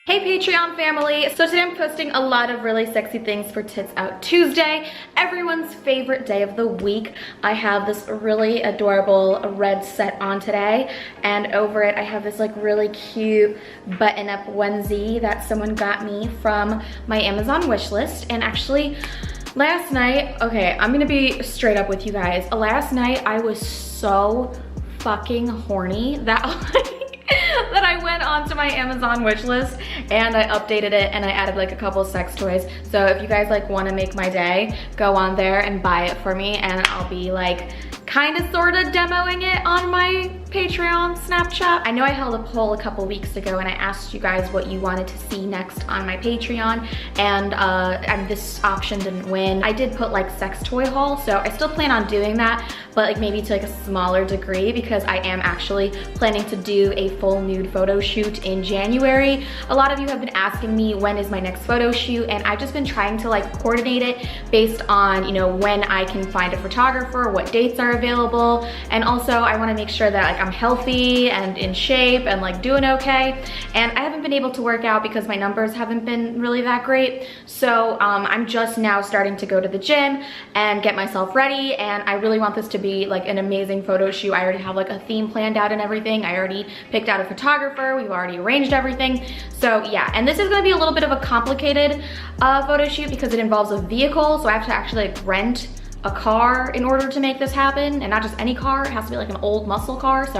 Hey Patreon family! So today I'm posting a lot of really sexy things for Tits Out Tuesday, everyone's favorite day of the week. I have this really adorable red set on today, and over it I have this like really cute button-up onesie that someone got me from my Amazon wishlist. And actually last night, okay, I'm gonna be straight up with you guys. Last night I was so fucking horny that that I went onto my Amazon wish list and I updated it and I added like a couple sex toys. So if you guys like want to make my day, go on there and buy it for me, and I'll be like kind of sort of demoing it on my Patreon Snapchat. I know I held a poll a couple weeks ago and I asked you guys what you wanted to see next on my Patreon, and this option didn't win. I did put like sex toy haul, so I still plan on doing that, but like maybe to like a smaller degree, because I am actually planning to do a full nude photo shoot in January. A lot of you have been asking me when is my next photo shoot, and I've just been trying to like coordinate it based on, you know, when I can find a photographer, what dates are available, and also I want to make sure that like I'm healthy and in shape and like doing okay. And I haven't been able to work out because my numbers haven't been really that great, so I'm just now starting to go to the gym and get myself ready, and I really want this to be like an amazing photo shoot. I already have like a theme planned out and everything. I already picked out a photographer, we've already arranged everything. So yeah, and this is going to be a little bit of a complicated photo shoot because it involves a vehicle, so I have to actually like rent a car in order to make this happen, and not just any car. It has to be like an old muscle car. So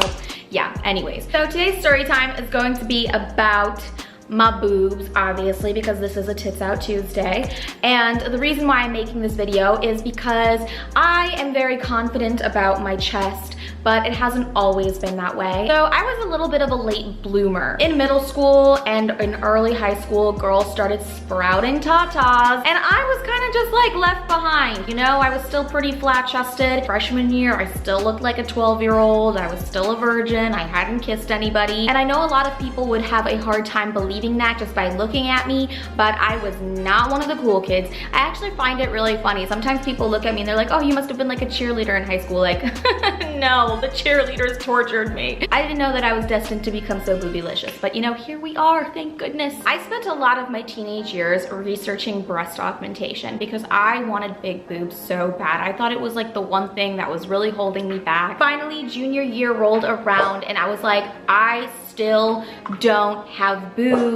yeah, anyways, so today's story time is going to be about my boobs, obviously, because this is a Tits Out Tuesday. And the reason why I'm making this video is because I am very confident about my chest, but it hasn't always been that way. So I was a little bit of a late bloomer. In middle school and in early high school, girls started sprouting tatas, and I was kind of just like left behind. You know, I was still pretty flat-chested. Freshman year, I still looked like a 12-year-old. I was still a virgin. I hadn't kissed anybody. And I know a lot of people would have a hard time believing that just by looking at me, but I was not one of the cool kids. I actually find it really funny. Sometimes people look at me and they're like, oh, you must have been like a cheerleader in high school. Like, no, the cheerleaders tortured me. I didn't know that I was destined to become so boobylicious, but you know, here we are, thank goodness. I spent a lot of my teenage years researching breast augmentation because I wanted big boobs so bad. I thought it was like the one thing that was really holding me back. Finally, junior year rolled around and I was like, I still don't have boobs.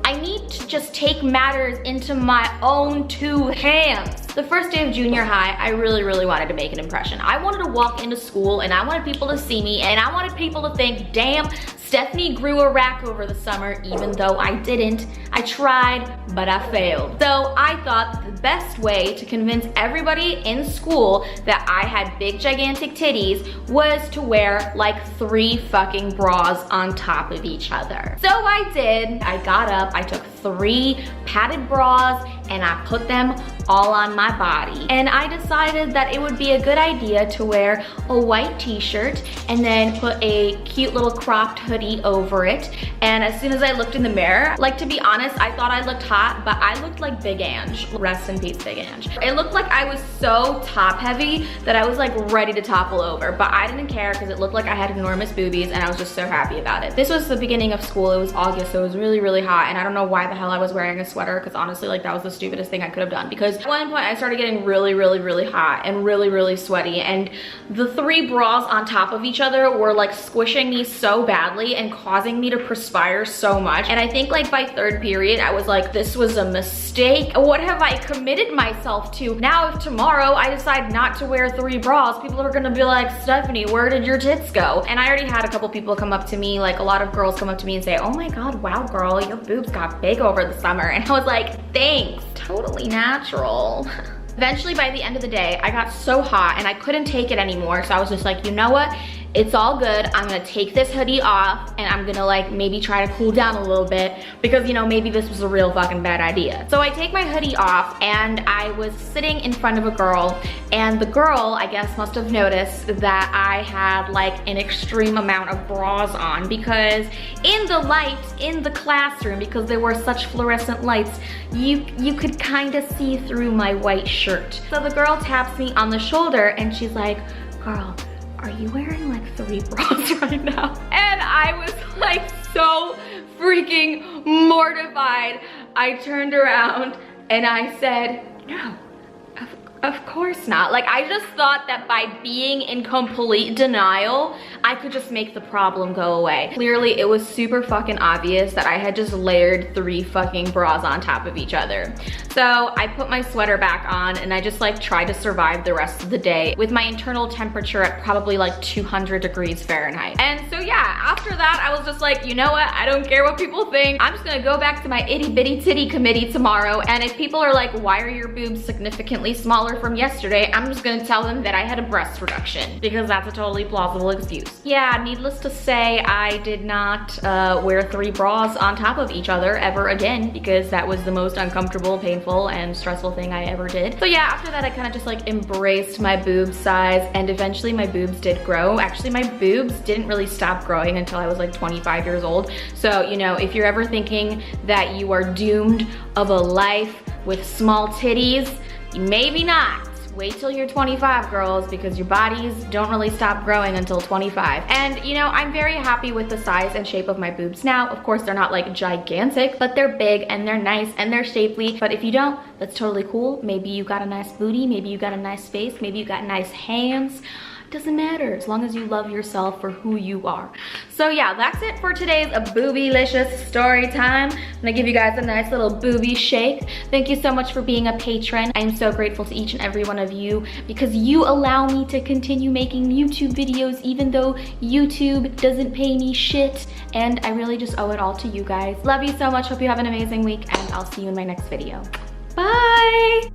I need to just take matters into my own two hands. The first day of junior high, I really wanted to make an impression. I wanted to walk into school and I wanted people to see me, and I wanted people to think, damn, Stephanie grew a rack over the summer, even though I didn't. I tried, but I failed. So I thought the best way to convince everybody in school that I had big gigantic titties was to wear like 3 fucking bras on top of each other. So I did. I got up, I took 3 padded bras and I put them all on my body. And I decided that it would be a good idea to wear a white t-shirt and then put a cute little cropped hoodie over it. And as soon as I looked in the mirror, like, to be honest, I thought I looked hot, but I looked like Big Ange. Rest in peace, Big Ange. It looked like I was so top heavy that I was like ready to topple over, but I didn't care because it looked like I had enormous boobies and I was just so happy about it. This was the beginning of school. It was August, so it was really hot, and I don't know why the hell I was wearing a sweater, because honestly, like, that was the stupidest thing I could have done, because at one point I started getting really hot and really sweaty, and the 3 bras on top of each other were like squishing me so badly and causing me to perspire so much. And I think like by 3rd period I was like, this was a mistake. What have I committed myself to? Now if tomorrow I decide not to wear 3 bras, people are gonna be like, Stephanie, where did your tits go? And I already had a couple people come up to me, like a lot of girls come up to me and say, oh my god, wow girl, your boobs got big over the summer. And I was like, thanks, totally natural. Eventually, by the end of the day, I got so hot and I couldn't take it anymore. So I was just like, you know what? It's all good. I'm gonna take this hoodie off and I'm gonna like maybe try to cool down a little bit, because you know, maybe this was a real fucking bad idea. So I take my hoodie off and I was sitting in front of a girl, and the girl, I guess, must have noticed that I had like an extreme amount of bras on, because in the light in the classroom, because there were such fluorescent lights, you could kind of see through my white shirt. So the girl taps me on the shoulder and she's like, girl, are you wearing like 3 bras right now? And I was like so freaking mortified. I turned around and I said, no. Of course not. Like, I just thought that by being in complete denial, I could just make the problem go away. Clearly, it was super fucking obvious that I had just layered 3 fucking bras on top of each other. So I put my sweater back on and I just like tried to survive the rest of the day with my internal temperature at probably like 200 degrees Fahrenheit. And so yeah, after that, I was just like, you know what? I don't care what people think. I'm just gonna go back to my itty bitty titty committee tomorrow. And if people are like, why are your boobs significantly smaller from yesterday, I'm just gonna tell them that I had a breast reduction, because that's a totally plausible excuse. Yeah, needless to say, I did not wear 3 bras on top of each other ever again, because that was the most uncomfortable, painful, and stressful thing I ever did. So yeah, after that I kind of just like embraced my boob size, and eventually my boobs did grow. Actually, my boobs didn't really stop growing until I was like 25 years old. So, you know, if you're ever thinking that you are doomed of a life with small titties, maybe not. Wait till you're 25, girls, because your bodies don't really stop growing until 25. And you know, I'm very happy with the size and shape of my boobs now. Of course, they're not like gigantic, but they're big and they're nice and they're shapely. But if you don't, that's totally cool. Maybe you got a nice booty, maybe you got a nice face, maybe you got nice hands. Doesn't matter as long as you love yourself for who you are. So yeah, that's it for today's boobylicious story time. I'm gonna give you guys a nice little booby shake. Thank you so much for being a patron. I am so grateful to each and every one of you, because you allow me to continue making YouTube videos even though YouTube doesn't pay me shit, and I really just owe it all to you guys. Love you so much. Hope you have an amazing week, and I'll see you in my next video. Bye.